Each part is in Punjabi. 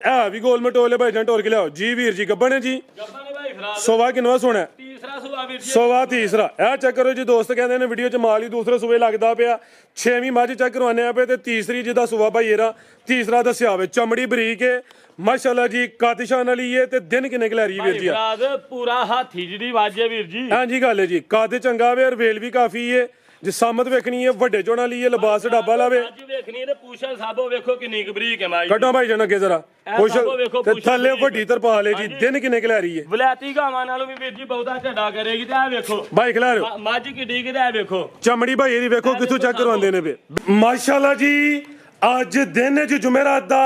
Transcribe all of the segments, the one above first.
ए भी गोल मटोले भाई जान टोर के लियाओ जी वीर जी गब्बन है जी सोवा किनवा सोना सोवा तीसरा ए चेक करो जी दोस्त कहते हैं वीडियो च माल ही दूसरे सूबे लगता पिया 6वीं मझ चेक करवाने पे ते तीसरी जिदा सूबा भाई एरा तीसरा दसिया होवे चमड़ी बरीक है माशाल्लाह जी कातिशान वाली है ते दिन किन्ने खलैरी वीर जी पूरा हाथी जी वाजे वीर जी हां जी गल है जी काद चंगा वे और वेल भी काफी है जी सामत वेखनी है वड्डे चोणा ली है लिबास डाबा लावे आज वेखनी है ते पूछा साबो वेखो किन्नी बरीक है माई कड्डो भाई जन अगे जरा ते थल्ले वड्डी तरपाल है जी दिन किन्ने खलैरी है वलैती गावां नालों भी वीर जी बहुता झड्डा करेगी ते आ वेखो भाई खिलार मझ किड्डी कि ते वेखो चमड़ी भाई दी वेखो किथों चेक करवांदे ने पे माशाल्लाह जी अज दिन जी जुमेरात दा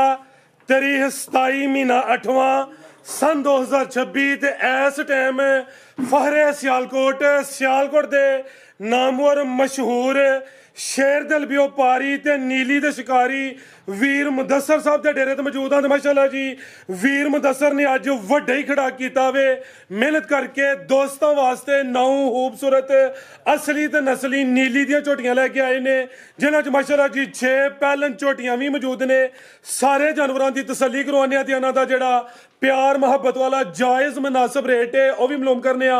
तारीख 27 महीना 8वां सन 2026 ते इस टाइम फहरे सियालकोट दे नामवर मशहूर शेर दिल व्यापारी ते नीली दे शिकारी वीर मुदस्सर साहब दे डेरे ते मौजूद हां माशाल्लाह जी वीर मुदस्सर ने अज वड्डा ही खड़ा कीता वे मेहनत करके दोस्तां वास्ते 9 खूबसूरत असली ते नस्ली नीली दियां झोटियां लेके आए ने जिन्हां च माशाल्लाह जी 6 पैलन झोटियां भी मौजूद ने सारे जानवरां दी तसल्ली करवाने ते इन्हां दा जेड़ा प्यार मोहब्बत वाला जायज़ मुनासिब रेट है वह भी मालूम करने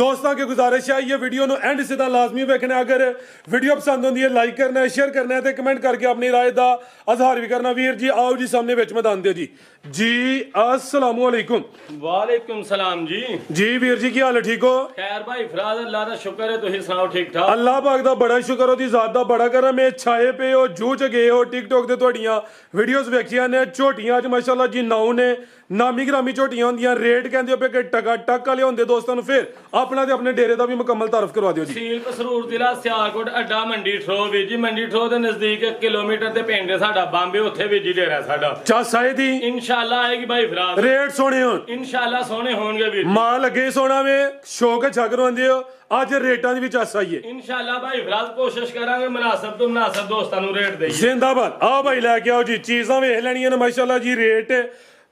दोस्तों की गुजारिश है ये वीडियो नो एंड सीधा लाजमी वेखना अगर वीडियो पसंद होंदी है लाइक करना है शेयर करना है तो कमेंट करके अपनी राय का इजहार भी करना वीर जी आओ जी सामने विच मैदान दे जी अस्सलाम वालेकुम वालेकुम सलाम जी वीर जी की हाल है ठीक हो खैर भाई फराज अल्लाह दा शुक्र है तुसीं सुनाओ ठीक ठाक अल्लाह पाक दा बड़ा शुक्र ओदी जात दा बड़ा करम है छाए पे हो जू च गए हो टिकटॉक ते तुहाडियां वीडियोस वेखियां ने झोटियां च माशाल्लाह जी नाउ ने नामी ग्रामी झोटियां होंदियां रेट कहंदे हो पे कि टका टक वाले होंदे दोस्तां नूं फिर अपना ते अपने डेरे दा भी मुकम्मल तारफ करवा दियो जी सील कसरूर जिला सियालकोट अड्डा मंडी ठो वीर जी मंडी ठो दे नजदीक 1 किलोमीटर ते पिंड है साडा बांबे उत्थे वीर जी डेरा साडा चासाए दी इंशाल्लाह आएगी भाई फराज रेट सोने होण इंशाल्लाह सोने होणगे वीर माल लगे सोना वे शौक छक करवांदे हो आज रेटां दी भी चास आई है इंशाल्लाह भाई फराज कोशिश करांगे मुनासिब तो मुनासिब दोस्तां नूं रेट देईए जिंदाबाद आ भाई लैके आओ जी चीज़ां वेख लैणियां ने माशाल्लाह जी रेट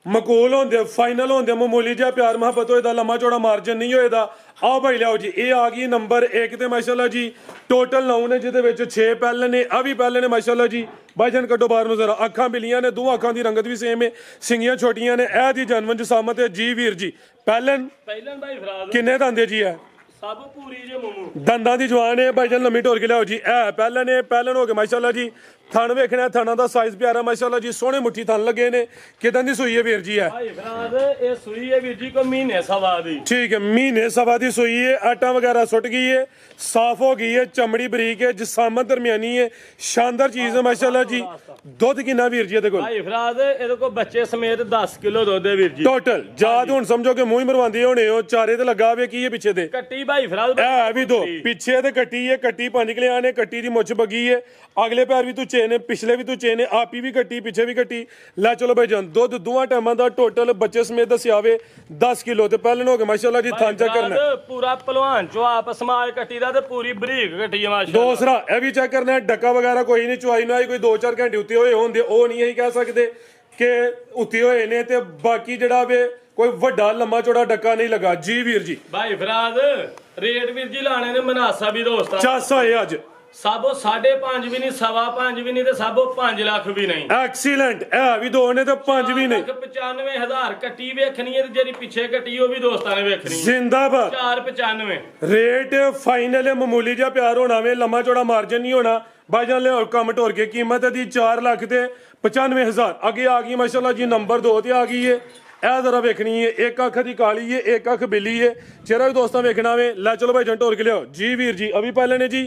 मकूल होंदे फाइनल होंदे मामूली जिहा प्यार मुहब्बत होए दा लम्मा चौड़ा मार्जिन नहीं होए दा आओ भाई लियाओ जी ये आ गई नंबर 1 ते माशाल्लाह जी टोटल 9 ने जिहदे विच 6 पैहले ने आ भी पैहले ने माशाल्लाह जी भाईजान कड्डो बाहर नूं जरा अखां बिलियां ने दो अखां दी रंगत भी सेम है सिंगियां छोटियां ने ए दी जनवन सामत है जी वीर जी पैहलन भाई फराज किन्ने दंदे जी है सब पूरी जे ममू दंदां दी जवान है भाईजान लम्मी टोर के लियाओ जी ए पैहलन हो गए माशाल्लाह जी थन वेखना थना दा साइज प्यारा माशाल्लाह जी सोहने मुट्ठी थन लगे ने किदां दी सूई है वीर जी है भाई फराज ये सूई है वीर जी को महीने सवा दी ठीक है महीने सवा दी सूई है आटा वगैरह सुट गई है साफ हो गई है चमड़ी बरीक है जिसामत दरमियानी है शानदार चीज है माशाल्लाह जी दुध किन्ना वीर जी देखो भाई फराज ਇਹਦੇ ਕੋ ਬੱਚੇ ਸਮੇਤ 10 ਕਿਲੋ ਦੁੱਧ ਹੈ ਵੀਰ ਜੀ टोटल जाद हुन समझो कि मुंह मरवांदे होने हो चारे ते लगा वे की है पीछे ते ਕੱਟੀ ਭਾਈ ਫਰਾज ए भी दो पीछे ते कट्टी है कट्टी 5 किलो ने कट्टी दी मुछ बगी है अगले पैर भी तू चेन पिछले भी तू चेन आपी भी कट्टी पीछे भी कट्टी लै चलो भाई जान दुध दोवां टाइमां दा टोटल बच्चे समेत दस्सिया वे 10 किलो ते पहले हो गए माशाल्लाह जी थान चेक करना पूरा पहलवान चो आप समाज कट्टी दा ते पूरी बरीक कट्टी है माशाल्लाह दूसरा ए भी चेक करना है डक्का वगैरह कोई नहीं चुआई ना कोई 2-4 घंटे उत्ते होए होंदे ओ नहीं यही कह सकते कि उत्ते होए ने ते बाकी जेड़ा वे कोई वड्डा लम्मा चौड़ा डक्का नहीं लगा जी वीर जी भाई फराज रेट वीर जी लाने ने मुनासा भी दोस्त चास होए अज सबो 5.5 भी नहीं 5.5 भी नहीं ते सबो 5 लाख भी नहीं एक्सीलेंट ए भी दो ने ते 5 भी नहीं 95,000 कट्टी वेखनी है ते जेरी पीछे कट्टी ओ भी दोस्तां ने वेखनी जिंदाबाद 495 रेट फाइनल है मामूली जिहा प्यार होना वे लम्मा चौड़ा मार्जिन नहीं होना भाईजान ले और कम टोर के कीमत दी 4 लाख ते 95,000 आगे आ गई माशाल्लाह जी नंबर 2 ते आ गई है ए जरा वेखनी है एक अख दी काली है एक अख बिली है चेहरा भी दोस्तां वेखना वे लै चलो भाई टोर के लियो जी वीर जी अभी पहले ने जी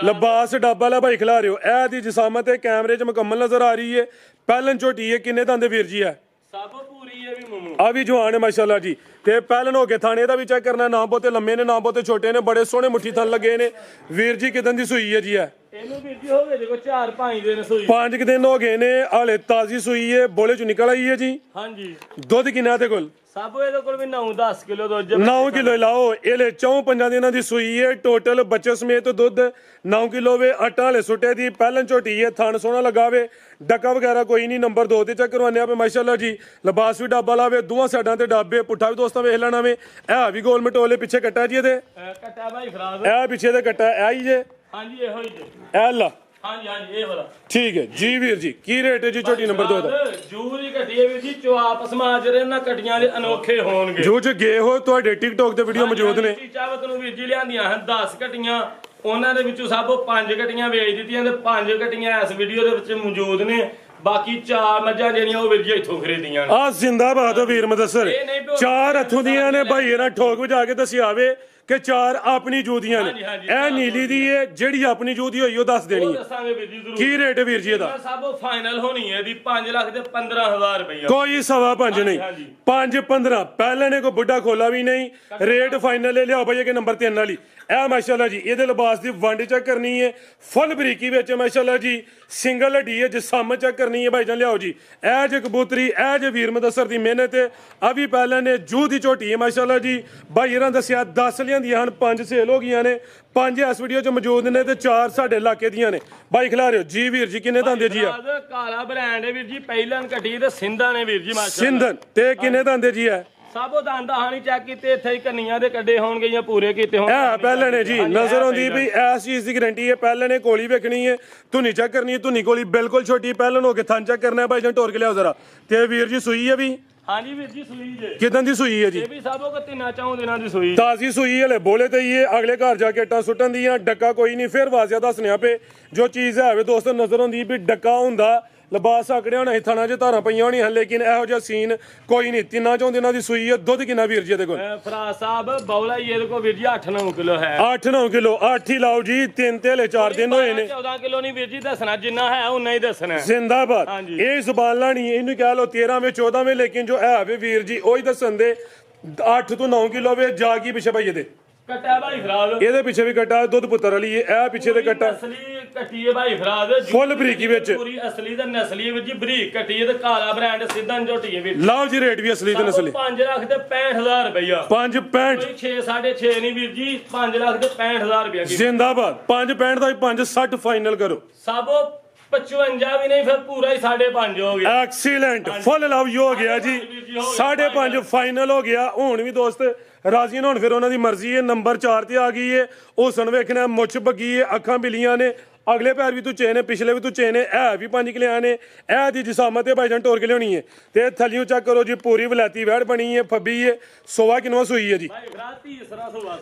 लिबास डब्बा ला भाई खिला रहे हो ए दी जिसामत है कैमरे च मुकम्मल नजर आ रही है पहलन झोटी है किन्ने दंद वीर जी है सब पूरी है भी ममू आ भी जवान है माशाल्लाह जी ते पहलन हो के थाने दा भी चेक करना ना बहुते लम्मे ने ना बहुते छोटे ने बड़े सोहने मुट्ठी थन लगे ने वीर जी किदां दी सूई है जी है ਇਹਨੂੰ ਵੀਰ ਜੀ ਹੋ ਗਏ ਦੇਖੋ 4-5 ਦਿਨ ਸੂਈ 5 दिन हो गए ने हाले ताजी सूई है बोले चो निकल आई है जी ਹਾਂਜੀ दुध किन्ना ते कोल सब ਇਹਦੇ ਕੋਲ ਵੀ 9-10 ਕਿਲੋ ਦੁੱਧ 9 किलो लाओ ये ले 4-5 दिनों की सूई है टोटल बच्चे समेत दुध 9 किलो वे आटा हले सुटे दी पहलन झोटी है थान सोना लगा वे डक्का वगैरह कोई नहीं नंबर 2 ते चेक करवाने पे माशाल्लाह जी लिबास भी डाबा लावे दोवां साइडां ते डाबे पुट्ठा भी दोस्तां वेख लेना वे ए भी गोल मटोले पीछे कट्टा जी दे कट्टा भाई फराज ए पीछे ते कट्टा ए ही जे ਹਾਂਜੀ ਇਹੋ ਹੀ ਜੇ ए ला ਹਾਂਜੀ ਹਾਂਜੀ ਇਹ ਵਾਲਾ ਠੀਕ ਹੈ ਜੀ ਵੀਰ ਜੀ। ਕੀ ਰੇਟ ਹੈ ਜੀ ਝੋਟੀ ਨੰਬਰ 2 ਦਾ? ਜੂਰੀ ਘਟੀ ਹੈ ਵੀਰ ਜੀ, ਚੁਆਪ ਸਮਾਜ ਰਹੇ ਨਾ ਕਟੀਆਂ ਦੇ ਅਨੋਖੇ ਹੋਣਗੇ। ਜੋ ਚ ਗਏ ਹੋ ਤੁਹਾਡੇ ਟਿਕਟੌਕ ਤੇ ਵੀਡੀਓ ਮੌਜੂਦ ਨੇ। ਚਾਵਤ ਨੂੰ ਵੀਰ ਜੀ ਲਿਆਂਦੀਆਂ ਹਨ 10 ਘਟੀਆਂ, ਉਹਨਾਂ ਦੇ ਵਿੱਚੋਂ ਸਭ 5 ਘਟੀਆਂ ਵੇਚ ਦਿੱਤੀਆਂ ਤੇ 5 ਘਟੀਆਂ ਇਸ ਵੀਡੀਓ ਦੇ ਵਿੱਚ ਮੌਜੂਦ ਨੇ। ਬਾਕੀ 4 ਮੱਝਾਂ ਜਿਹੜੀਆਂ ਉਹ ਵੀਰ ਜੀ ਇੱਥੋਂ ਖਰੀਦੀਆਂ ਨੇ। ਆ ਜ਼ਿੰਦਾਬਾਦ ਹੋ ਵੀਰ ਮੁਦੱਸਰ। 4 ਹੱਥੋਂ ਦੀਆਂ ਨੇ ਭਾਈ ਇਹਨਾਂ ਠੋਕ ਵਜਾ ਕੇ ਦੱਸਿਆ ਆਵੇ ਕਿ 4 ਆਪਣੀ ਜੂਦੀਆਂ ਨੇ। ਇਹ ਨੀਲੀ ਦੀ ਹੈ ਜਿਹੜੀ ਆਪਣੀ ਜੂਦੀ ਹੋਈ ਉਹ ਦੱਸ ਦੇਣੀ ਹੈ। ਦੱਸਾਂਗੇ ਵੀਰ ਜੀ ਜ਼ਰੂਰ। ਕੀ ਰੇਟ ਹੈ ਵੀਰ ਜੀ ਇਹਦਾ? ਸਭ ਫਾਈਨਲ ਹੋਣੀ ਹੈ ਦੀ 5 ਲੱਖ ਤੇ 15,000 ਰੁਪਇਆ। ਕੋਈ 5.5 ਨਹੀਂ, 5-15 ਪਹਿਲਾਂ ਨੇ ਕੋਈ ਬੁੱਢਾ ਖੋਲਾ ਵੀ ਨਹੀਂ। ਰੇਟ ਫਾਈਨਲ ਲੈ ਲਿਆਓ ਭਾਈ ਕਿ ਨੰਬਰ 3 ਵਾਲੀ। ਇਹ ਮਾਸ਼ਾਅੱਲਾ ਜੀ ਇਹਦੇ ਲਿਬਾਸ ਦੀ ਵੰਡ ਚੈੱਕ ਕਰਨੀ ਹੈ, ਫੁੱਲ ਬਰੀਕੀ ਵਿੱਚ ਮਾਸ਼ਾਅੱਲਾ ਜੀ ਸਿੰਗਲ ਹੱਡੀ ਹੈ, ਜਿਸਮ ਚੈੱਕ ਕਰਨੀ ਹੈ ਭਾਈ ਜਾਨ ਲਿਆਓ ਜੀ। ਇਹ ਜੇ ਕਬੂਤਰੀ ਇਹ ਜੇ ਵੀਰ ਮੁਦੱਸਰ ਦੀ ਮਿਹਨਤ ਹੈ। ਅਭੀ ਪਹਿਲਾਂ ਨੇ ਜੂ ਦੀ ਝੋਟੀ ਹੈ ਮਾਸ਼ਾਅੱਲਾ ਜੀ। ਭਾਈ ਇਹਨਾਂ ਦੱਸਿਆ 10 ਲਿਆਂਦੀਆਂ ਹਨ, 5 ਸੇਲ ਹੋ ਗਈਆਂ ਨੇ, 5 ਇਸ ਵੀਡੀਓ 'ਚ ਮੌਜੂਦ ਨੇ ਤੇ 4 ਸਾਡੇ ਇਲਾਕੇ ਦੀਆਂ ਨੇ। ਭਾਈ ਖਿਲਾ ਰਹੇ ਹੋ ਜੀ ਵੀਰ ਜੀ। ਕਿੰਨੇ ਦੰਦੇ ਜੀ ਆ? ਕਾਲਾ ਬ੍ਰਾਂਡ ਹੈ ਵੀਰ ਜੀ, ਪਹਿਲਾਂ ਕੱਟੀ ਤੇ ਸਿੰਧਾਂ ਨੇ ਵੀਰ ਜੀ ਮਾਸ਼ਾਅੱਲਾ। ਸਿੰਧਨ ਤੇ ਕਿੰਨੇ ਦੰਦੇ ਜੀ ਆ? ਸਭ ਦੰਦਾਂ ਹਾਣੀ ਚੈੱਕ ਕੀਤੇ, ਇੱਥੇ ਹੀ ਕੰਨੀਆਂ ਦੇ ਕੱਢੇ ਹੋਣਗੇ ਜਾਂ ਪੂਰੇ ਕੀਤੇ ਹੋਣ। ਇਹ ਪਹਿਲਾਂ ਨੇ ਜੀ ਨਜ਼ਰ ਆਉਂਦੀ ਵੀ ਇਸ ਚੀਜ਼ ਦੀ ਗਾਰੰਟੀ ਹੈ। ਪਹਿਲਾਂ ਨੇ ਕੋਲੀ ਵੇਖਣੀ ਹੈ, ਧੁਨੀ ਚੈੱਕ ਕਰਨੀ ਹੈ, ਧੁਨੀ ਕੋਲੀ ਬਿਲਕੁਲ ਛੋਟੀ ਪਹਿਲਾਂ ਹੋ ਕੇ ਥਣ ਚੈੱਕ ਕਰਨਾ ਹੈ। ਭਾਈ ਜਾਨ ਟੋਰ ਕੇ ਲਿਆਓ ਜ਼ਰਾ। ਤੇ ਵੀਰ ਜੀ ਸੂਈ ਹੈ ਵੀ? ਹਾਂਜੀ ਵੀਰ ਜੀ ਸੂਈ ਜੇ। ਕਿਦਾਂ ਦੀ ਸੂਈ ਹੈ ਜੀ? ਇਹ ਵੀ ਸਭੋ ਕੋ 3-4 ਦਿਨਾਂ ਦੀ ਸੂਈ। ਤਾਜ਼ੀ ਸੂਈ ਹਲੇ ਬੋਲੇ ਤੇ ਹੀ ਅਗਲੇ ਘਰ ਜਾ ਕੇ ਇੱਟਾਂ ਸੁੱਟਣ ਦੀਆਂ। ਡੱਕਾ ਕੋਈ ਨਹੀਂ, ਫਿਰ ਵਾਜ਼ਿਆ ਦੱਸਣਿਆ ਪਏ ਜੋ ਚੀਜ਼ ਹੈ ਵੇ ਦੋਸਤੋ। ਨਜ਼ਰ ਆਉਂਦੀ ਵੀ ਡੱਕਾ ਹੁੰਦਾ, ਲਿਬਾਸ ਆਕੜਿਆ ਹੋਣਾ, ਥਾਣਾ 'ਚ ਧਾਰਾਂ ਪਈਆਂ ਹੋਣੀਆਂ, ਲੇਕਿਨ ਇਹੋ ਜਿਹਾ ਸੀਨ ਕੋਈ ਨਹੀਂ। 3-4 ਦਿਨਾਂ ਦੀ ਸੂਈ ਹੈ। ਦੁੱਧ ਕਿੰਨਾ ਵੀਰ ਜੀ ਇਹਦੇ ਕੋਲ? ਫਰਾਜ਼ ਸਾਹਿਬ ਬੌਲਾ ਹੀ ਇਹਦੇ ਕੋਲ ਵੀਰ ਜੀ 8-9 ਕਿਲੋ ਹੈ। 8-9 ਕਿਲੋ 8 ਹੀ ਲਾਓ ਜੀ। 3 ਤੇ ਹਲੇ 4 ਦਿਨ ਹੋਏ ਨੇ। 14 ਕਿਲੋ ਨਹੀਂ ਵੀਰ ਜੀ ਦੱਸਣਾ, ਜਿੰਨਾ ਹੈ ਉਨਾ ਹੀ ਦੱਸਣਾ। ਜ਼ਿੰਦਾਬਾਦ। ਇਹ ਜ਼ੁਬਾਨ ਲਾਣੀ ਇਹਨੂੰ ਕਹਿ ਲਓ 13ਵੇਂ 14ਵੇਂ, ਲੇਕਿਨ ਜੋ ਹੈ ਵੇ ਵੀਰ ਜੀ ਉਹੀ ਦੱਸਣ ਦੇ 8 ਤੋਂ 9 ਕਿਲੋ ਵੇ। ਜਾ ਕੀ ਪਿੱਛੇ ਭਾਈ ਇਹਦੇ ਕੱਟਾ ਭਾਈ ਫਰਾਜ਼, ਇਹਦੇ ਪਿੱਛੇ ਵੀ ਕੱਟਾ ਦੁੱਧ ਪੁੱਤਰ ਵਾਲੀ ਇਹ ਪਿੱਛੇ ਦੇ ਕੱਟਾ ਅਸਲੀ ਕੱਟੀ ਹੈ ਭਾਈ ਫਰਾਜ਼, ਫੁੱਲ ਬਰੀਕੀ ਵਿੱਚ ਪੂਰੀ ਅਸਲੀ ਤੇ ਨਸਲੀ ਵੀਰ ਜੀ। ਬਰੀਕ ਕੱਟੀ ਹੈ ਤੇ ਕਾਲਾ ਬ੍ਰਾਂਡ ਸਿੱਧਾ ਝੋਟੀ ਹੈ ਵੀਰ। ਲਾਓ ਜੀ ਰੇਟ ਵੀ ਅਸਲੀ ਤੇ ਨਸਲੀ। 5 ਲੱਖ ਤੇ 65,000 ਰੁਪਇਆ। 5.65 6 6.5 ਨਹੀਂ ਵੀਰ ਜੀ, 5 ਲੱਖ ਤੇ 65,000 ਰੁਪਇਆ। ਜ਼ਿੰਦਾਬਾਦ। 5.65 ਦਾ 5.60 ਫਾਈਨਲ ਕਰੋ। ਸਭ 55 ਵੀ ਨਹੀਂ, ਫਿਰ ਪੂਰਾ ਹੀ 5.5 ਹੋ ਗਿਆ। ਐਕਸੀਲੈਂਟ ਫੁੱਲ ਲਵ ਯੂ ਹੋ ਗਿਆ ਜੀ। 5.5 ਫਾਈਨਲ ਹੋ ਗਿਆ। ਹੁਣ ਵੀ ਦੋਸਤ ਰਾਜ਼ੀ ਨੇ, ਹੁਣ ਫਿਰ ਉਹਨਾਂ ਦੀ ਮਰਜ਼ੀ ਹੈ। ਨੰਬਰ 4 ਤੇ ਆ ਗਈ ਹੈ। ਹੁਸਨ ਵੇਖਣਾ, ਮੁੱਛ ਬੱਗੀ ਹੈ, ਅੱਖਾਂ ਬਿਲੀਆਂ ਨੇ, ਅਗਲੇ ਪੈਰ ਵੀ ਤੂੰ ਚੇਨ ਹੈ, ਪਿਛਲੇ ਵੀ ਤੂੰ ਚੇਨ ਹੈ। ਇਹ ਵੀ 5 ਕਿਲਿਆਂ ਨੇ। ਇਹ ਦੀ ਜਿਸਾਮਤ ਹੈ ਭਾਈਜਾਨ ਟੋਰ ਕੇ ਲਿਆਉਣੀ ਹੈ। ਤੇ ਥੱਲਿਓਂ ਚੈੱਕ ਕਰੋ ਜੀ, ਪੂਰੀ ਵਲੈਤੀ ਵੈੜ ਬਣੀ ਹੈ, ਫੱਬੀ ਹੈ। ਸੋਵਾ ਕਿਨਵਾ ਸੂਈ ਹੈ ਜੀ?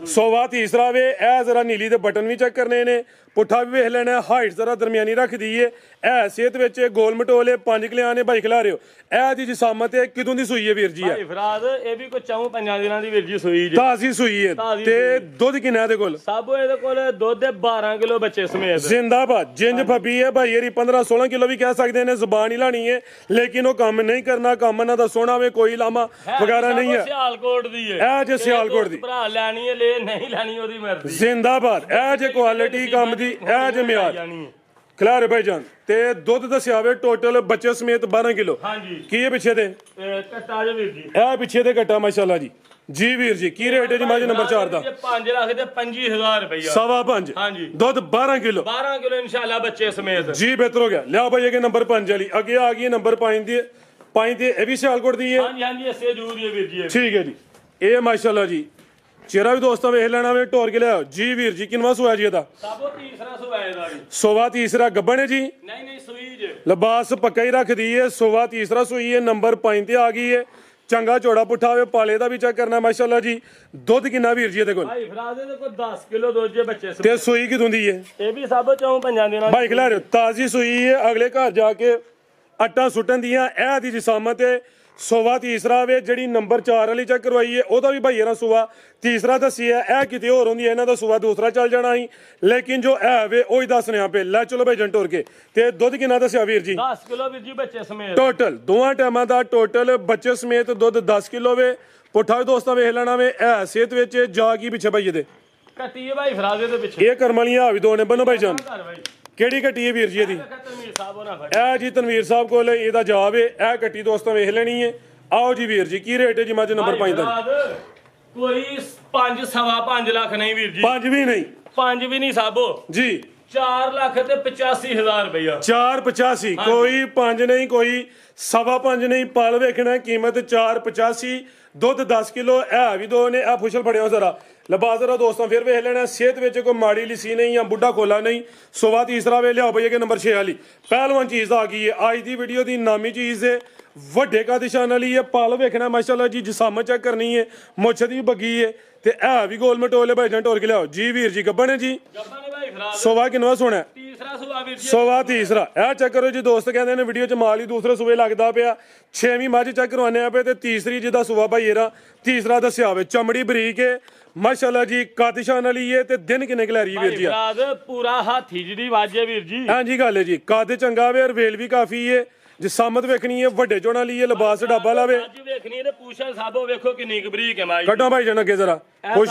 ਸੋਵਾ ਤੀਸਰਾ ਵੇ। ਇਹ ਜ਼ਰਾ ਨੀਲੀ ਦੇ ਬਟਨ ਵੀ ਚੈੱਕ ਕਰਨੇ ਨੇ, ਪੁੱਠਾ ਵੀ ਵੇਖ ਲੈਣਾ। ਹਾਈਟ ਜ਼ਰਾ ਦਰਮਿਆਨੀ ਰੱਖਦੀ ਹੈ। ਇਹ ਸਿਹਤ ਵਿੱਚ ਗੋਲ ਮਟੋਲੇ 5 ਕਿਲਿਆਂ ਨੇ। ਭਾਈ ਖਿਲਾ ਰਹੇ ਹੋ ਇਹ ਦੀ ਜਿਸਾਮਤ ਹੈ। ਕਿਦੋਂ ਦੀ ਸੂਈ ਹੈ ਵੀਰ ਜੀ? ਭਾਈ ਫਰਾਜ਼ ਇਹ ਵੀ ਕੋਈ 4-5 ਦਿਨਾਂ ਦੀ ਵੀਰ ਜੀ ਸੂਈ ਜੀ। ਤਾਜ਼ੀ ਸੂਈ ਹੈ। ਤੇ ਦੁੱਧ ਕਿੰਨਾ ਇਹਦੇ ਕੋਲ? ਸਭ ਇਹਦੇ ਕੋਲ ਦੁੱਧ 12 ਕਿਲੋ ਬੱਚੇ ਸਮੇਤ। ਜ਼ਿੰਦਾਬਾਦ। ਜਿੰਜ ਫੱਬੀ ਹੈ ਭਾਈ ਇਹਦੀ 15-16 ਕਿਲੋ ਵੀ ਕਹਿ ਸਕਦੇ ਨੇ। ਜ਼ੁਬਾਨ ਹੀ ਲਾਣੀ ਹੈ, ਲੇਕਿਨ ਉਹ ਕੰਮ ਨਹੀਂ ਕਰਨਾ। ਕੰਮ ਇਹਨਾਂ ਦਾ ਸੋਹਣਾ ਵੇ, ਕੋਈ ਲਾਮਾ ਵਗੈਰਾ ਨਹੀਂ ਹੈ। ਸਿਆਲਕੋਟ ਦੀ ਹੈ ਇਹ ਜੇ ਸਿਆਲਕੋਟ ਦੀ ਭਰਾ ਲੈਣੀ ਹੈ ਲੈ, ਨਹੀਂ ਲੈਣੀ ਉਹਦੀ ਮਰਜ਼ੀ। ਜ਼ਿੰਦਾਬਾਦ। ਇਹ ਜੇ ਕੁਆਲਿਟੀ ਕੰਮ ਦੀ, ਇਹ ਜੇ ਮਿਆਰ ਖਿਲਾਰੇ ਭਾਈ ਜਾਨ। ਤੇ ਦੁੱਧ ਦੱਸਿਆ ਵੇ ਟੋਟਲ ਬੱਚੇ ਸਮੇਤ 12 ਕਿਲੋ। ਹਾਂਜੀ। ਕੀ ਹੈ ਪਿੱਛੇ ਤੇ? ਕੱਟਾ ਜੇ ਵੀਰ ਜੀ। ਇਹ ਪਿੱਛੇ ਤੇ ਕੱਟਾ ਮਾਸ਼ਾਅੱਲਾ ਜੀ। ਜੀ ਵੀਰ ਜੀ ਕੀ ਰੇਟ ਹੈ ਜੀ ਮੱਝ ਨੰਬਰ 4 ਦਾ? 5 ਲੱਖ ਤੇ 25,000 ਰੁਪਇਆ। 5.5 ਹਾਂਜੀ। ਦੁੱਧ 12 ਕਿਲੋ। 12 ਕਿਲੋ ਇਨਸ਼ਾਅੱਲਾ ਬੱਚੇ ਸਮੇਤ ਜੀ। ਬਿਹਤਰ ਹੋ ਗਿਆ। ਲਿਆਓ ਭਾਈ ਇਹ ਨੰਬਰ 5 ਵਾਲੀ ਅੱਗੇ ਆ ਗਈ। ਨੰਬਰ 5 ਦੀ 5 ਦੀ ਇਹ ਵੀ ਸਿਆਲਕੋਟ ਦੀ ਹੈ। ਹਾਂਜੀ ਹਾਂਜੀ ਇਸੇ ਜੂਰ ਦੀ ਵੀਰ ਜੀ। ਠੀਕ ਹੈ ਜੀ। ਇਹ ਮਾਸ਼ਾਅੱਲਾ ਜੀ ਚਿਹਰਾ ਵੀ ਦੋਸਤਾਂ ਵੇਖ ਲੈਣਾ ਵੇ। ਟੋਰ ਕੇ ਲਿਆਓ ਜੀ ਵੀਰ ਜੀ। ਕਿੰਨਵਾ ਸੂਆ ਜੀ ਇਹਦਾ? ਸਭੋ ਤੀਸਰਾ ਸੂਆ ਇਹਦਾ ਜੀ। ਸੋਵਾ ਤੀਸਰਾ ਗੱਬਣ ਹੈ ਜੀ। ਨਹੀਂ ਸੂਈ ਜੇ। ਲਿਬਾਸ ਪੱਕਾ ਹੀ ਰੱਖਦੀ ਹੈ। ਸੋਵਾ ਤੀਸਰਾ ਸੂਈ ਹੈ। ਨੰਬਰ 5 ਤੇ ਆ ਗਈ ਹੈ। ਚੰਗਾ ਚੌੜਾ ਪੁੱਠਾ ਹੋਵੇ, ਪਾਲੇ ਦਾ ਵੀ ਚੈੱਕ ਕਰਨਾ ਮਾਸ਼ਾਅੱਲਾ ਜੀ। ਦੁੱਧ ਕਿੰਨਾ ਵੀਰ ਜੀ ਇਹਦੇ ਕੋਲ? ਭਾਈ ਫਰਾਜ਼ ਦੇ ਕੋਲ 10 ਕਿਲੋ ਦੁੱਧ ਜੇ ਬੱਚੇ ਤੇ ਸੂਈ ਕਿਦੋਂ ਦੀ ਹੈ? ਇਹ ਵੀ ਸਭ 4-5 ਦਿਨਾਂ ਭਾਈ ਖਿਲਾ ਰਹੇ ਹੋ ਤਾਜ਼ੀ ਸੂਈ ਹੈ। ਅਗਲੇ ਘਰ ਜਾ ਕੇ ਆਟਾ ਸੁੱਟਣ ਦੀਆਂ। ਇਹ ਦੀ ਜਿਸਾਮਤ ਹੈ। ਸੋਵਾ ਤੀਸਰਾ ਵੇ। ਜਿਹੜੀ ਨੰਬਰ 4 ਵਾਲੀ ਚੈੱਕ ਕਰਵਾਈ ਹੈ ਉਹਦਾ ਵੀ ਭਾਈ ਇਹਨਾਂ ਸੂਆ ਤੀਸਰਾ ਦੱਸੀ ਹੈ। ਇਹ ਕਿਤੇ ਹੋਰ ਹੁੰਦੀ ਹੈ, ਇਹਨਾਂ ਦਾ ਸੂਆ ਦੂਸਰਾ ਚੱਲ ਜਾਣਾ ਸੀ, ਲੇਕਿਨ ਜੋ ਹੈ ਵੇ ਉਹੀ ਦੱਸਣਿਆ ਪਏ। ਲੈ ਚਲੋ ਭਾਈ ਜੰਟੋਰ ਕੇ। ਤੇ ਦੁੱਧ ਕਿੰਨਾ ਦੱਸਿਆ ਵੀਰ ਜੀ? 10 ਕਿਲੋ ਵੀਰ ਜੀ ਬੱਚੇ ਸਮੇਤ। ਟੋਟਲ ਦੋਵਾਂ ਟਾਈਮਾਂ ਦਾ ਟੋਟਲ ਬੱਚੇ ਸਮੇਤ ਦੁੱਧ 10 ਕਿਲੋ ਵੇ। ਪੁੱਠਾ ਵੀ ਦੋਸਤਾਂ ਵੇਖ ਲੈਣਾ ਵੇ। ਇਹ ਸਿਹਤ ਵਿੱਚ ਜਾ ਕੀ ਪਿੱਛੇ ਭਾਈ ਇਹਦੇ ਕੱਟੀ ਹੈ ਭਾਈ ਫਰਾਜ਼ ਦੇ ਪਿੱਛੇ। ਇਹ ਕਰਮ ਵਾਲੀਆਂ ਆ ਵੀ ਦੋ ਨੇ ਬੰਨੋ ਭਾਈ ਜਾਨ। ਕਿਹੜੀ ਕੱਟੀ ਹੈ ਵੀਰ ਜੀ ਇਹਦੀ? ਇਹ ਜੀ ਤਨਵੀਰ ਸਾਹਿਬ ਕੋਲ ਇਹਦਾ ਜਵਾਬ ਹੈ। ਇਹ ਕੱਟੀ ਦੋਸਤਾਂ ਵੇਖ ਲੈਣੀ ਹੈ। ਆਓ ਜੀ ਵੀਰ ਜੀ ਕੀ ਰੇਟ ਹੈ ਜੀ ਮੱਝ ਨੰਬਰ 5 ਦਾ? ਕੋਈ 5 ਸਵਾ 5 ਲੱਖ ਨਹੀਂ ਵੀਰ ਜੀ। 5 ਵੀ ਨਹੀਂ। 5 ਵੀ ਨਹੀਂ ਸਾਬੋ ਜੀ। 4,85,000 ਰੁਪਇਆ 485 ਕੋਈ 5 ਨਹੀਂ ਕੋਈ 5.5 ਨਹੀਂ ਪਲ ਵੇਖਣਾ ਕੀਮਤ 485 ਦੁੱਧ 10 ਕਿਲੋ ਇਹ ਵੀ ਦੋ ਨੇ ਆ ਫੁਸ਼ਲ ਫੜਿਓ ਜ਼ਰਾ ਲਬਾ ਜ਼ਰਾ ਦੋਸਤਾਂ ਫਿਰ ਵੇਖ ਲੈਣਾ ਸਿਹਤ ਵਿੱਚ ਕੋਈ ਮਾੜੀ ਲਿਸੀ ਨਹੀਂ ਜਾਂ ਬੁੱਢਾ ਖੋਲਾ ਨਹੀਂ ਸੋਵਾ ਤੀਸਰਾ ਵੇ ਲਿਆਓ ਭਈਆ ਕਿ ਨੰਬਰ 6 ਵਾਲੀ ਪਹਿਲਵਾਨ ਚੀਜ਼ ਆ ਗਈ ਹੈ ਅੱਜ ਦੀ ਵੀਡੀਓ ਦੀ ਨਾਮੀ ਚੀਜ਼ ਹੈ ਵੱਡੇ ਕਾ ਨਿਸ਼ਾਨ ਵਾਲੀ ਹੈ ਪਲ ਵੇਖਣਾ ਮਾਸ਼ਾਅੱਲਾ ਜੀ ਜਿਸਮ ਚੈੱਕ ਕਰਨੀ ਹੈ ਮੁੱਛ ਦੀ ਬੱਗੀ ਹੈ ਤੇ ਇਹ ਵੀ ਗੋਲ ਮਟੋਲੇ ਭਾਈ ਜਨ ਟੋਰ ਕੇ ਲਿਆਓ ਜੀ ਵੀਰ ਜੀ ਗੱਬਣ ਹੈ ਜੀ ਸੋਵਾ ਕਿੰਨਵਾ ਸੋਣਾ ਤੀਸਰਾ ਸੂਆ ਵੀਰ ਜੀ ਸੋਵਾ ਤੀਸਰਾ ਇਹ ਚੈੱਕ ਕਰੋ ਜੀ ਦੋਸਤ ਕਹਿੰਦੇ ਨੇ ਵੀਡੀਓ ਚ ਮਾਲ ਹੀ ਦੂਸਰੇ ਸੂਏ ਲੱਗਦਾ ਪਿਆ 6ਵੀਂ ਮੱਝ ਚੈੱਕ ਕਰਵਾਨੇ ਆ ਪਏ ਤੇ ਤੀਸਰੀ ਜਿਹਦਾ ਸੂਆ ਭਾਈ ਇਹਦਾ ਤੀਸਰਾ ਦੱਸਿਆ ਹੋਵੇ ਚਮੜੀ ਬਰੀਕ ਹੈ ਮਾਸ਼ਾਅੱਲਾ ਜੀ ਕਾਦਿਸ਼ਾਨ ਵਾਲੀ ਹੈ ਤੇ ਦਿਨ ਕਿੰਨੇ ਕਲੈਰੀ ਵੀਰ ਜੀ ਪੂਰਾ ਹਾਥੀ ਜਿਹੜੀ ਵਾਜੇ ਵੀਰ ਜੀ ਹਾਂਜੀ ਗੱਲ ਹੈ ਜੀ ਕਾਦ ਚੰਗਾ ਵੇ ਔਰ ਵੇਲ ਵੀ ਕਾਫੀ ਹੈ ਜਿਸਮਤ ਵੇਖਣੀ ਹੈ ਵੱਡੇ ਚੋਣਾ ਲਈ ਹੈ ਲਿਬਾਸ ਡੱਬਾ ਲਾਵੇ ਅੱਜ ਵੇਖਣੀ ਹੈ ਤੇ ਪੂਛਲ ਸਾਬੋ ਵੇਖੋ ਕਿੰਨੀ ਕੁ ਬਰੀਕ ਹੈ ਮਾਈ ਕੱਢੋ ਭਾਈ ਜਨ ਅੱਗੇ ਜ਼ਰਾ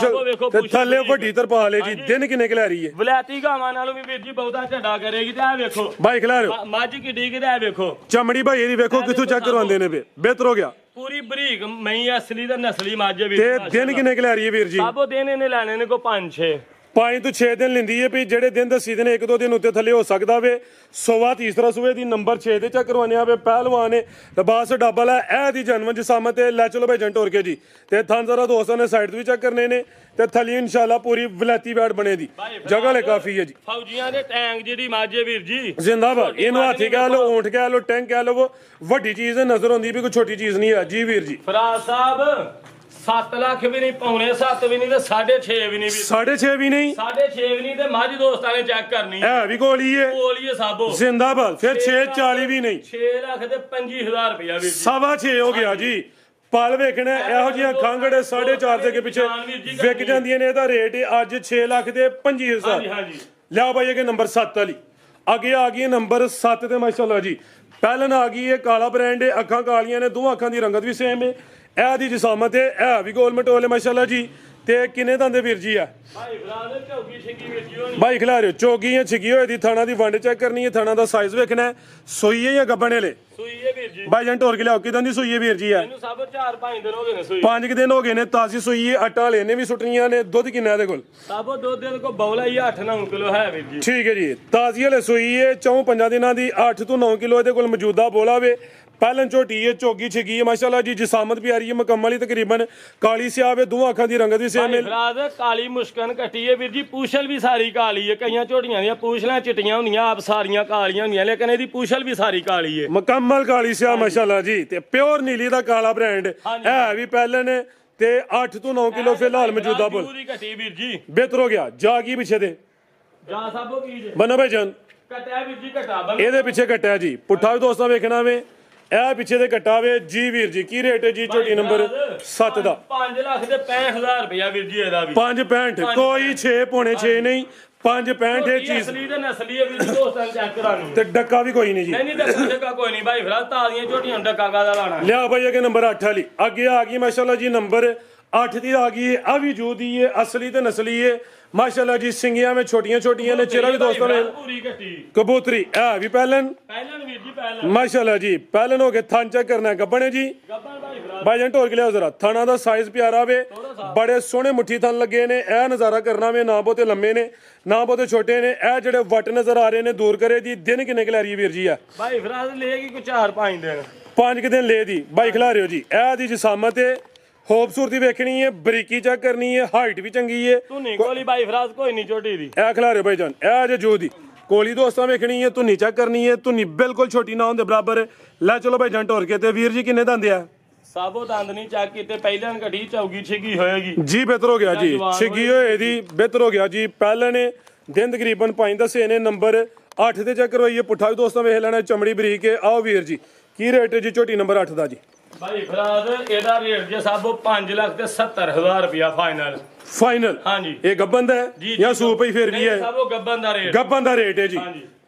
ਤੇ ਥੱਲੇ ਵੱਡੀ ਤਰਪਾਲ ਹੈ ਜੀ ਦਿਨ ਕਿੰਨੇ ਕਲੈਰੀ ਹੈ ਵਲੈਤੀ ਗਾਵਾਂ ਨਾਲੋਂ ਵੀ ਵੀਰ ਜੀ ਬਹੁਤਾ ਝੱਡਾ ਕਰੇਗੀ ਤੇ ਆ ਵੇਖੋ ਭਾਈ ਖਿਲਾ ਰਹੇ ਮੱਝ ਕਿੱਡੀ ਕਿ ਤੇ ਵੇਖੋ ਚਮੜੀ ਭਾਈ ਇਹਦੀ ਵੇਖੋ ਕਿੱਥੋਂ ਚੈੱਕ ਕਰਵਾਉਂਦੇ ਨੇ ਬਿਹਤਰ ਹੋ ਗਿਆ ਪੂਰੀ ਬਰੀਕ ਮਈ ਅਸਲੀ ਤੇ ਨਸਲੀ ਮੱਝ ਹੈ ਵੀਰ ਤੇ ਦਿਨ ਕਿੰਨੇ ਕਲੈਰੀ ਹੈ ਵੀਰ ਜੀ ਸਾਬੋ ਦਿਨ ਇਹਨੇ ਲੈਣੇ ਨੇ ਕੋ 5-6 5 ਤੋਂ 6 ਦਿਨ ਲੈਂਦੀ ਹੈ ਵੀ ਜਿਹੜੇ ਦਿਨ ਦੱਸੀ ਦੇ ਨੇ 1-2 ਦਿਨ ਉੱਤੇ ਥੱਲੇ ਹੋ ਸਕਦਾ ਵੇ ਸੋਵਾ ਤੀਸਰਾ ਸੂਏ ਦੀ ਨੰਬਰ 6 ਤੇ ਚੱਕ ਕਰਵਾਨੇ ਆਵੇ ਪਹਿਲਵਾਨ ਨੇ ਲਿਬਾਸ ਡੱਬਲ ਹੈ ਇਹ ਦੀ ਜਨਮ ਜਿਸਮਤ ਤੇ ਲੈ ਚਲੋ ਭਾਈ ਜਨ ਟੋਰ ਕੇ ਜੀ ਤੇ ਥਾਂ ਜ਼ਰਾ ਦੋਸਤਾਂ ਨੇ ਸਾਈਡ ਤੋਂ ਵੀ ਚੈੱਕ ਕਰਨੇ ਨੇ ਤੇ ਥਲੀ ਇਨਸ਼ਾਅੱਲਾ ਪੂਰੀ ਵਲੈਤੀ ਬੈਡ ਬਣੇ ਦੀ ਜਗ੍ਹਾ ਲੈ ਕਾਫੀ ਹੈ ਜੀ ਫੌਜੀਆਂ ਦੇ ਟੈਂਕ ਜਿਹੜੀ ਮਾਝੇ ਵੀਰ ਜੀ ਜ਼ਿੰਦਾਬਾਦ ਇਹਨੂੰ ਹਾਥੀ ਕਹਿ ਲੋ ਊਂਠ ਕਹਿ ਲੋ ਟੈਂਕ ਕਹਿ ਲੋ ਵੱਡੀ ਚੀਜ਼ ਨਜ਼ਰ ਆਉਂਦੀ ਵੀ ਕੋਈ ਛੋਟੀ ਚੀਜ਼ ਨਹੀਂ ਹੈ ਜੀ ਵੀਰ ਜੀ ਫਰਾਜ਼ ਸਾਹਿਬ 7 ਲੱਖ ਵੀ ਨਹੀਂ ਪੌਣੇ 7 ਵੀ ਨਹੀਂ ਤੇ 6.5 ਵੀ ਨਹੀਂ 6.5 ਵੀ ਨਹੀਂ 6.5 ਵੀ ਨਹੀਂ ਤੇ ਮੱਝ ਦੋਸਤਾਂ ਨੇ ਚੈੱਕ ਕਰਨੀ ਇਹ ਵੀ ਗੋਲੀ ਹੈ ਕੋਲੀਏ ਸਾਬੋ ਜ਼ਿੰਦਾਬਾਦ ਫਿਰ 640 ਵੀ ਨਹੀਂ 6 ਲੱਖ ਤੇ 25,000 ਰੁਪਇਆ ਵੀਰ ਜੀ 6.5 ਹੋ ਗਿਆ ਜੀ ਪਲ ਵੇਖਣਾ ਇਹੋ ਜਿਹੀਆਂ ਖੰਗੜੇ 4.5 ਦੇ ਅੱਗੇ ਪਿੱਛੇ ਵਿਕ ਜਾਂਦੀਆਂ ਨੇ ਇਹਦਾ ਰੇਟ ਅੱਜ 6 ਲੱਖ ਤੇ 25,000 ਹਾਂਜੀ ਲਿਆਓ ਭਾਈ ਇਹ ਨੰਬਰ 7 ਵਾਲੀ ਅੱਗੇ ਆ ਗਈ ਨੰਬਰ 7 ਤੇ ਮਾਸ਼ਾਅੱਲਾ ਜੀ ਪਹਿਲਨ ਆ ਗਈ ਹੈ ਕਾਲਾ ਬ੍ਰਾਂਡ ਹੈ ਅੱਖਾਂ ਕਾਲੀਆਂ ਨੇ ਦੋਹਾਂ ਅੱਖਾਂ ਦੀ ਰੰਗਤ ਵੀ ਸੇਮ ਹੈ ਇਹ ਦੀ ਜਿਸਮਤ ਹੈ ਇਹ ਵੀ ਗੋਲ ਮਟੋਲੇ ਮਾਸ਼ਾਅੱਲਾ ਜੀ ਤੇ ਕਿੰਨੇ ਦੰਦੇ ਵੀਰ ਜੀ ਆ ਭਾਈ ਬਰਾਦਰ ਚੌਕੀ ਛਿੱਕੀ ਵੀਰ ਜੀ ਹੋਣੀ ਭਾਈ ਖਿਲਾ ਰਹੇ ਚੌਗੀਆਂ ਛਿੱਕੀ ਹੋਈ ਦੀ ਥਾਣਾ ਦੀ ਵੰਡ ਚੈੱਕ ਕਰਨੀ ਹੈ ਥਾਣਾ ਦਾ ਸਾਈਜ਼ ਵੇਖਣਾ ਹੈ ਸੂਈ ਹੈ ਜਾਂ ਗੱਬਣੇ ਲੈ ਸੂਈ ਹੈ ਵੀਰ ਜੀ ਭਾਈ ਜਨ ਟੋਰ ਕੇ ਲਿਆਓ ਕਿਦਾਂ ਦੀ ਸੂਈ ਹੈ ਵੀਰ ਜੀ ਆ ਇਹਨੂੰ ਸਭ 4-5 ਦਿਨ ਹੋ ਗਏ ਨੇ ਸੂਈ 5 ਦਿਨ ਹੋ ਗਏ ਨੇ ਤਾਜ਼ੀ ਸੂਈ ਹੈ ਆਟਾ ਲੈਨੇ ਵੀ ਸੁੱਟਣੀਆਂ ਨੇ ਦੁੱਧ ਕਿੰਨਾ ਇਹਦੇ ਕੋਲ ਸਾਬੋ ਦੁੱਧ ਦੇ ਕੋ ਬੌਲਾ ਹੀ 8-9 ਕਿਲੋ ਹੈ ਵੀਰ ਜੀ ਠੀਕ ਹੈ ਜੀ ਤਾਜ਼ੀ ਵਾਲੇ ਸੂਈ ਹੈ 4-5 ਦਿਨਾਂ ਦੀ 8 ਤੋਂ 9 ਕਿਲੋ ਇਹਦੇ ਕੋਲ ਮੌਜੂਦਾ ਬੋਲਾ ਵੇ ਪਹਿਲਨ ਝੋਟੀ ਹੈ ਚੋਗੀ ਛਿੱਗੀ ਹੈ ਮਾਸ਼ਾਅੱਲਾ ਜੀ ਜਿਸਮਤ ਪਿਆਰੀ ਹੈ ਮੁਕੰਮਲ ਹੀ ਤਕਰੀਬਨ ਕਾਲੀ ਸਿਆਹ ਹੈ ਦੋਹਾਂ ਅੱਖਾਂ ਦੀ ਰੰਗਤ ਵੀ ਸੇਮ ਹੈ ਫਰਾਜ਼ ਕਾਲੀ ਮੁਸ਼ਕਨ ਕੱਟੀ ਹੈ ਵੀਰ ਜੀ ਪੂਛਲ ਵੀ ਸਾਰੀ ਕਾਲੀ ਹੈ ਕਈਆਂ ਝੋਟੀਆਂ ਦੀਆਂ ਪੂਛਲਾਂ ਚਿੱਟੀਆਂ ਹੁੰਦੀਆਂ ਆਪ ਸਾਰੀਆਂ ਕਾਲੀਆਂ ਹੁੰਦੀਆਂ ਲੇਕਿਨ ਇਹਦੀ ਪੂਛਲ ਵੀ ਸਾਰੀ ਕਾਲੀ ਹੈ ਮੁਕੰਮਲ ਕਾਲੀ ਸਿਆਹ ਮਾਸ਼ਾਅੱਲਾ ਜੀ ਤੇ ਪਿਓਰ ਨੀਲੀ ਦਾ ਕਾਲਾ ਬ੍ਰਾਂਡ ਹੈ ਵੀ ਪਹਿਲਨ ਤੇ 8 ਤੋਂ 9 ਕਿਲੋ ਫਿਲਹਾਲ ਮੌਜੂਦਾ ਬੋਲ ਪੂਰੀ ਕੱਟੀ ਵੀਰ ਜੀ ਬਿਹਤਰ ਹੋ ਗਿਆ ਜਾ ਕੀ ਪਿੱਛੇ ਦੇ ਜਾ ਸਾਬੋ ਕੀ ਜੇ ਬਨਾ ਭਾਈ ਜਾਨ ਕੱਟਿਆ ਵੀਰ ਜੀ ਘਟਾ ਬੰਨ ਇਹਦੇ ਪਿੱਛੇ ਕੱਟਿਆ ਜੀ ਪੁੱਠਾ ਵੀ ਦੋਸਤਾਂ ਵੇਖਣਾ ਵੇ ਇਹ ਪਿੱਛੇ ਦੇ ਕੱਟਾ ਵੇ ਜੀ ਵੀਰ ਜੀ ਕੀ ਰੇਟ ਹੈ ਜੀ ਝੋਟੀ ਨੰਬਰ 7 ਦਾ 5 ਲੱਖ ਤੇ 65,000 ਰੁਪਇਆ ਵੀਰ ਜੀ ਇਹਦਾ ਵੀ 5.65 ਕੋਈ 6 ਪੌਣੇ 6 ਨਹੀਂ 5.65 ਇਹ ਚੀਜ਼ ਅਸਲੀ ਤੇ ਨਸਲੀ ਹੈ ਵੀਰ ਜੀ ਦੋਸਤਾਂ ਨੂੰ ਚੈੱਕ ਕਰਾਣੀ ਤੇ ਡੱਕਾ ਵੀ ਕੋਈ ਨਹੀਂ ਜੀ ਨਹੀਂ ਡੱਕਾ ਕੋਈ ਨਹੀਂ ਭਾਈ ਫਿਲਹਾਲ ਤਾਜ਼ੀਆਂ ਝੋਟੀਆਂ ਨੂੰ ਡੱਕਾ ਕਾਦਾ ਲਾਣਾ ਲਿਆ ਭਾਈ ਅੱਗੇ ਨੰਬਰ 8 ਵਾਲੀ ਅੱਗੇ ਆ ਗਈ ਮਾਸ਼ਾਅੱਲਾ ਜੀ ਨੰਬਰ 8 ਦੀ ਆ ਗਈ ਹੈ ਆ ਵੀ ਜੂਦੀ ਹੈ ਅਸਲੀ ਤੇ ਨਸਲੀ ਹੈ ਮਾਸ਼ਾਅੱਲਾ ਜੀ ਸਿੰਗੀਆਂ ਵਿੱਚ ਛੋਟੀਆਂ ਛੋਟੀਆਂ ਨੇ ਚਿਹਰਾ ਵੀ ਦੋਸਤਾਂ ਨੇ ਪੂਰੀ ਕੱਟੀ ਕਬੂਤਰੀ ਆ ਵੀ ਪਹਿਲਨ ਵੀਰ ਜੀ ਪਹਿਲਾਂ ਮਾਸ਼ਾਅੱਲਾ ਜੀ ਪਹਿਲਨ ਹੋ ਕੇ ਥਣ ਚੈੱਕ ਕਰਨਾ ਗੱਬਣੇ ਜੀ ਗੱਬਨ ਭਾਈ ਫਿਲਹਾਲ ਭਾਈ ਜਨ ਢੋਲ ਕੇ ਲਿਆਓ ਜ਼ਰਾ ਥਣਾ ਦਾ ਸਾਈਜ਼ ਪਿਆਰਾ ਵੇ ਬੜੇ ਸੋਹਣੇ ਮੁੱਠੀ ਥਣ ਲੱਗੇ ਨੇ ਇਹ ਨਜ਼ਾਰਾ ਕਰਨਾ ਵੇ ਨਾ ਬਹੁਤੇ ਲੰਮੇ ਨੇ ਨਾ ਬਹੁਤੇ ਛੋਟੇ ਨੇ ਇਹ ਜਿਹੜੇ ਵੱਟ ਨਜ਼ਰ ਆ ਰਹੇ ਨੇ ਦੂਰ ਕਰੇ ਦੀ ਦਿਨ ਕਿੰਨੇ ਕਲੈਰੀ ਵੀਰ ਜੀ ਆ ਭਾਈ ਫਿਲਹਾਲ ਲੇਗੀ ਕੋਈ 4-5 ਦਿਨ 5 ਦਿਨ ਲੈ ਦੀ ਬਾਈ ਖਿਲਾ ਰਿਓ ਜੀ ਇਹ ਦੀ ਜਿਸਮਤ ਹੈ ਖੂਬਸੂਰਤੀ ਵੇਖਣੀ ਹੈ ਬਰੀਕੀ ਚੈੱਕ ਕਰਨੀ ਹੈ ਹਾਈਟ ਵੀ ਚੰਗੀ ਹੈ ਤੂੰ ਨਹੀਂ ਕੋਲੀ ਭਾਈ ਫਿਲਹਾਲ ਕੋਈ ਨਹੀਂ ਝੋਟੀ ਦੀ ਇਹ ਖਿਲਾ ਰਿਓ ਭਾਈ ਜਾਨ ਇਹ ਜੇ ਜੋ ਦੀ ਕੋਲੀ ਦੋਸਤਾਂ ਵੇਖਣੀ ਹੈ ਧੁੰਨੀ ਚੈੱਕ ਕਰਨੀ ਹੈ ਧੁੰਨੀ ਬਿਲਕੁਲ ਛੋਟੀ ਨਾ ਹੁੰਦੇ ਬਰਾਬਰ ਲੈ ਚਲੋ ਭਾਈ ਜਾਨ ਟੋਰ ਕੇ ਤੇ ਵੀਰ ਜੀ ਕਿੰਨੇ ਦੰਦੇ ਆ ਸਾਬੋ ਦੰਦ ਨਹੀਂ ਚੱਕ ਕੀਤੇ ਪਹਿਲਾਂ ਘੜੀ ਚੌਗੀ ਛਿੱਗੀ ਹੋਏਗੀ ਜੀ ਬਿਹਤਰ ਹੋ ਗਿਆ ਜੀ ਛਿੱਗੀ ਹੋਏ ਦੀ ਬਿਹਤਰ ਹੋ ਗਿਆ ਜੀ ਪਹਿਲਾਂ ਨੇ ਦਿਨ ਤਕਰੀਬਨ 5 ਦੱਸੇ ਨੇ ਨੰਬਰ 8 ਤੇ ਚੈੱਕ ਕਰਵਾਈਏ ਪੁੱਠਾ ਵੀ ਦੋਸਤਾਂ ਵੇਖ ਲੈਣਾ ਚਮੜੀ ਬਰੀਕ ਹੈ ਆਓ ਵੀਰ ਜੀ ਕੀ ਰੇਟ ਹੈ ਜੀ ਝੋਟੀ ਨੰਬਰ 8 ਦਾ ਜੀ ਭਾਈ ਫਰਾਦ ਇਹਦਾ ਰੇਟ ਜੇ ਸਾਬੋ 5 ਲੱਖ ਤੇ 70,000 ਰੁਪਇਆ ਫਾਈਨਲ ਹਾਂਜੀ ਇਹ ਗੱਬਨ ਦਾ ਹੈ ਜਾਂ ਸੂਪ ਹੀ ਫਿਰ ਵੀ ਹੈ ਸਾਬੋ ਗੱਬਨ ਦਾ ਰੇਟ ਗੱਬਨ ਦਾ ਰੇਟ ਹੈ ਜੀ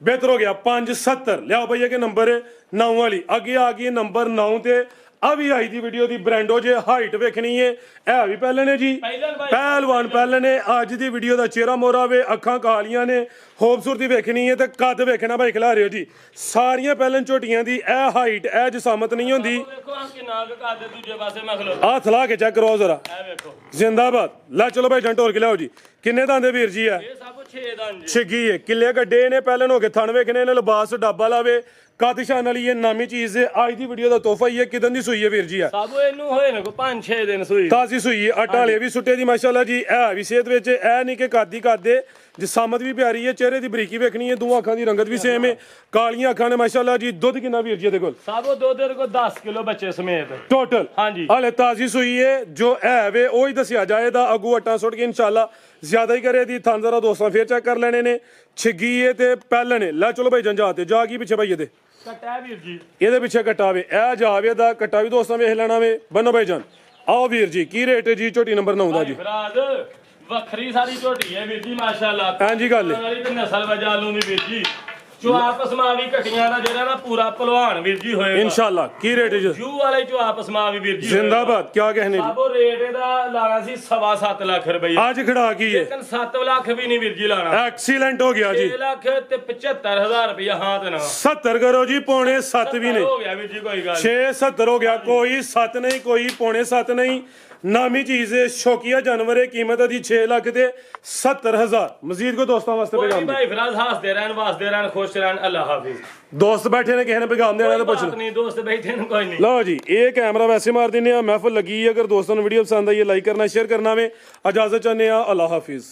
ਬਿਹਤਰ ਹੋ ਗਿਆ 570 ਲਿਆਓ ਭਈਆ ਕਿ ਨੰਬਰ 9 ਵਾਲੀ ਅੱਗੇ ਆ ਗਈ ਨੰਬਰ 9 ਤੇ ਆ ਵੀ ਆਈ ਦੀ ਵੀਡੀਓ ਦੀ ਬ੍ਰਾਂਡੋ ਜੇ ਹਾਈਟ ਵੇਖਣੀ ਹੈ ਇਹ ਵੀ ਪਹਿਲੇ ਨੇ ਜੀ ਪਹਿਲਵਾਨ ਪਹਿਲੇ ਨੇ ਅੱਜ ਦੀ ਵੀਡੀਓ ਦਾ ਚਿਹਰਾ ਮੋਰਾ ਵੇ ਅੱਖਾਂ ਕਾਲੀਆਂ ਨੇ ਖੂਬਸੂਰਤੀ ਵੇਖਣੀ ਹੈ ਤੇ ਕੱਦ ਵੇਖਣਾ ਭਾਈ ਖਿਲਾ ਰਿਓ ਜੀ ਸਾਰੀਆਂ ਪਹਿਲਨ ਝੋਟੀਆਂ ਦੀ ਇਹ ਹਾਈਟ ਇਹ ਜਸਾਮਤ ਨਹੀਂ ਹੁੰਦੀ ਦੇਖੋ ਆ ਕਿੰਨਾ ਕੁ ਕੱਦ ਦੂਜੇ ਪਾਸੇ ਮਖਲੋ ਹੱਥ ਲਾ ਕੇ ਚੈੱਕ ਕਰੋ ਜ਼ਰਾ ਇਹ ਵੇਖੋ ਜ਼ਿੰਦਾਬਾਦ ਲੈ ਚਲੋ ਭਾਈ ਜੰਟੋਰ ਕੇ ਲਿਆਓ ਜੀ ਕਿੰਨੇ ਦੰਦੇ ਵੀਰ ਜੀ ਆ ਇਹ ਸਭ 6 ਦੰਦ ਜੀ ਛਿੱਗੀ ਹੈ ਕਿੱਲੇ ਗੱਡੇ ਨੇ ਪਹਿਲਾਂ ਹੋ ਕੇ ਥਣ ਵੇਖਣੇ ਨੇ ਲਿਬਾਸ ਡੱਬਾ ਲਾਵੇ ਕਾਦਿਸ਼ਾਨ ਵਾਲੀ ਇਹ ਨਾਮੀ ਚੀਜ਼ ਹੈ ਅੱਜ ਦੀ ਵੀਡੀਓ ਦਾ ਤੋਹਫਾ ਹੀ ਹੈ ਕਿਦਾਂ ਦੀ ਸੂਈ ਹੈ ਵੀਰ ਜੀ ਆ ਸਭ ਇਹਨੂੰ ਹੋਏ ਨੇ ਕੋ 5-6 ਦਿਨ ਸੂਈ ਤਾਜ਼ੀ ਸੂਈ ਹੈ ਆਟਾ ਵਾਲੇ ਵੀ ਸੁੱਟੇ ਦੀ ਮਾਸ਼ਾਅੱਲਾ ਜੀ ਇਹ ਵੀ ਸਿਹਤ ਵਿੱਚ ਇਹ ਨਹੀਂ ਕਿ ਕਾਦੀ ਕਰਦੇ ਜਿਸਾਮਤ ਵੀ ਪਿਆਰੀ ਹੈ ਚਿਹਰੇ ਦੀ ਬਰੀਕੀ ਵੇਖਣੀ ਹੈ ਦੋਹਾਂ ਅੱਖਾਂ ਦੀ ਰੰਗਤ ਵੀ ਸੇਮ ਹੈ ਕਾਲੀਆਂ ਅੱਖਾਂ ਨੇ ਮਾਸ਼ਾਅੱਲਾ ਜੀ ਦੁੱਧ ਕਿੰਨਾ ਵੀਰ ਜੀ ਇਹਦੇ ਕੋਲ ਸਭ ਦੁੱਧ ਦੇ ਕੋ 10 ਕਿਲੋ ਬੱਚੇ ਸਮੇਤ ਟੋਟਲ ਹਾਂਜੀ ਹਾਲੇ ਤਾਜ਼ੀ ਸੂਈ ਹੈ ਜੋ ਹੈ ਵੇ ਉਹ ਹੀ ਦੱਸਿਆ ਜਾਏਗਾ ਅਗੂ ਆਟਾ ਸੁੱਟ ਕੇ ਇਨਸ਼ਾਅੱਲਾ ਜ਼ਿਆਦਾ ਹੀ ਕਰੇ ਦੀ ਥਾਂ ਜ਼ਰਾ ਦੋਸਤਾਂ ਫੇਰ ਚੈੱਕ ਕਰ ਲੈਣੇ ਨੇ ਛਿੱਗੀ ਹੈ ਤੇ ਪਹਿਲਣ ਹੈ ਲੈ ਚਲੋ ਭਾਈ ਜੰਜਾ ਤੇ ਜਾ ਕੀ ਪਿੱਛੇ ਭਾਈ ਇਹਦੇ ਕਟਾ ਵੀਰ ਜੀ ਇਹਦੇ ਪਿੱਛੇ ਕੱਟਾ ਵੇ ਇਹ ਜਾਵੇ ਦਾ ਕੱਟਾ ਵੀ ਦੋਸਤਾਂ ਵੇਖ ਲੈਣਾ ਵੇ ਬੰਨੋ ਭਾਈ ਜਾਨ ਆਓ ਵੀਰ ਜੀ ਕੀ ਰੇਟ ਹੈ ਜੀ ਝੋਟੀ ਨੰਬਰ 9 ਦਾ ਜੀ ਫਰਾਜ਼ ਵੱਖਰੀ ਸਾਰੀ ਝੋਟੀ ਹੈ ਵੀਰ ਜੀ ਮਾਸ਼ਾਅੱਲਾ ਹਾਂਜੀ ਗੱਲ ਹੈ ਵਾਲੀ ਤੇ ਨਸਲ ਵਜਾਲੂ ਦੀ ਵੀਰ ਜੀ ਜੋ ਆਪਸ ਮਾਂ ਵੀ ਘਟੀਆਂ ਦਾ ਜਿਹੜਾ ਨਾ ਪੂਰਾ ਪਹਿਲਵਾਨ ਵੀਰ ਜੀ ਹੋਏਗਾ ਇਨਸ਼ਾਅੱਲਾ ਕੀ ਰੇਟ ਹੈ ਜੀ ਜੂ ਵਾਲੇ ਜੋ ਆਪਸ ਮਾਂ ਵੀ ਵੀਰ ਜੀ ਜ਼ਿੰਦਾਬਾਦ ਕੀ ਕਹਿਣੇ ਜੀ ਸਾਬੋ ਰੇਟ ਇਹਦਾ ਲਾਣਾ ਸੀ 7.5 ਲੱਖ ਰੁਪਏ ਅੱਜ ਖੜਾ ਕੀ ਹੈ ਲੇਕਿਨ 7 ਲੱਖ ਵੀ ਨਹੀਂ ਵੀਰ ਜੀ ਲਾਣਾ ਐਕਸੀਲੈਂਟ ਹੋ ਗਿਆ ਜੀ 6 ਲੱਖ ਤੇ 75000 ਰੁਪਏ ਹਾਂ ਤੇ ਨਾ 70 ਕਰੋ ਜੀ ਪੌਣੇ 7 ਵੀ ਨਹੀਂ ਹੋ ਗਿਆ ਵੀਰ ਜੀ ਕੋਈ ਗੱਲ 670 ਹੋ ਗਿਆ ਕੋਈ 7 ਨਹੀਂ ਕੋਈ ਪੌਣੇ 7 ਨਹੀਂ ਨਾਮੀ ਚੀਜ਼ ਹੈ ਸ਼ੌਕੀਆ ਜਾਨਵਰ ਹੈ ਕੀਮਤ ਦੀ 6 ਲੱਖ ਤੇ 70000 ਮਜ਼ੀਦ ਕੋ ਦੋਸਤਾਂ ਵਾਸਤੇ ਕੋਈ ਪੈਗਾਮ ਭਾਈ ਫਰਾਜ਼ ਹੱਸਦੇ ਰਹਿਣ ਵਾਸਦੇ ਰਹਿਣ ਖੁਸ਼ ਰਹਿਣ ਅੱਲਾਹ ਹਾਫਿਜ਼ ਦੋਸਤ ਬੈਠੇ ਨੇ ਕਿਸੇ ਨੇ ਪੈਗਾਮ ਦੇਣਾ ਤਾਂ ਪੁੱਛ ਬਾਤ ਨਹੀਂ ਦੋਸਤ ਬੈਠੇ ਨੇ ਕੋਈ ਨਹੀਂ ਲਓ ਜੀ ਇਹ ਕੈਮਰਾ ਵੈਸੇ ਮਾਰ ਦਿੰਨੇ ਆ ਮਹਿਫਲ ਲੱਗੀ ਅਗਰ ਦੋਸਤਾਂ ਨੂੰ ਵੀਡੀਓ ਪਸੰਦ ਆਈ ਹੈ ਲਾਈਕ ਕਰਨਾ ਸ਼ੇਅਰ ਕਰਨਾ ਵੇ ਇਜਾਜ਼ਤ ਚਾਹੁੰਦੇ ਆ ਅੱਲਾਹ ਹਾਫਿਜ਼